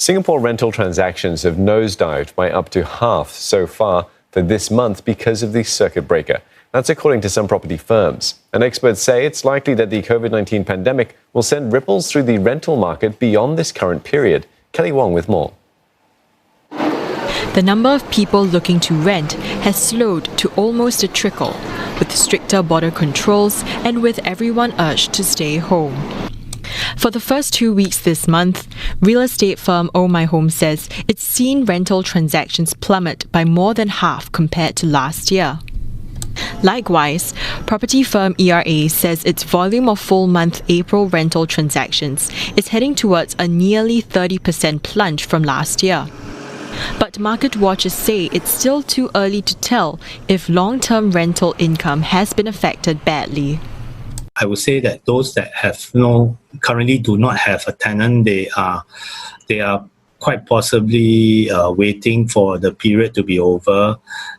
Singapore rental transactions have nosedived by up to half so far for this month because of the circuit breaker. That's according to some property firms. And experts say it's likely that the COVID-19 pandemic will send ripples through the rental market beyond this current period. Kelly Wong with more. The number of people looking to rent has slowed to almost a trickle, with stricter border controls and with everyone urged to stay home. For the first 2 weeks this month, real estate firm Oh My Home says it's seen rental transactions plummet by more than half compared to last year. Likewise, property firm ERA says its volume of full-month April rental transactions is heading towards a nearly 30% plunge from last year. But market watchers say it's still too early to tell if long-term rental income has been affected badly. I would say that those that currently do not have a tenant, they are quite possibly waiting for the period to be over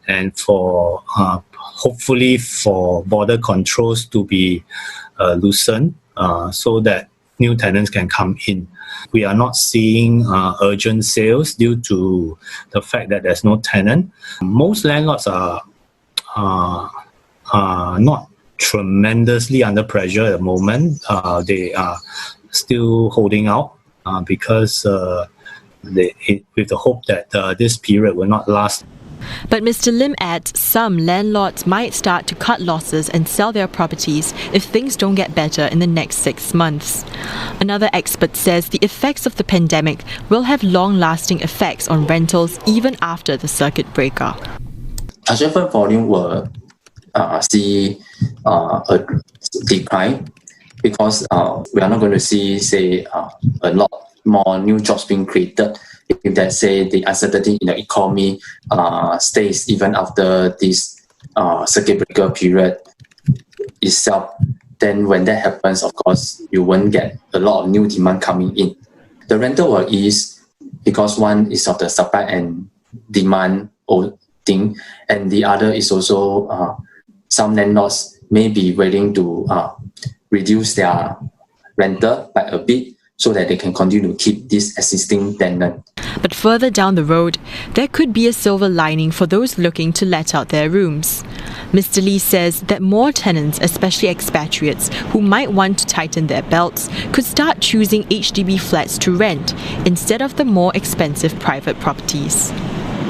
and for hopefully for border controls to be loosened so that new tenants can come in. We are not seeing urgent sales due to the fact that there's no tenant. Most landlords are not tremendously under pressure at the moment. They are still holding out because with the hope that this period will not last. But Mr. Lim adds some landlords might start to cut losses and sell their properties if things don't get better in the next 6 months. Another expert says the effects of the pandemic will have long-lasting effects on rentals even after the circuit breaker. Transfer volume will see a decline because we are not going to see, say, a lot more new jobs being created. If let's say the uncertainty in the economy stays even after this circuit breaker period itself, then when that happens, of course, you won't get a lot of new demand coming in. The rental will ease because one is of the supply and demand thing, and the other is also some landlords may be willing to reduce their rental by a bit so that they can continue to keep this existing tenant. But further down the road, there could be a silver lining for those looking to let out their rooms. Mr. Lee says that more tenants, especially expatriates who might want to tighten their belts, could start choosing HDB flats to rent instead of the more expensive private properties.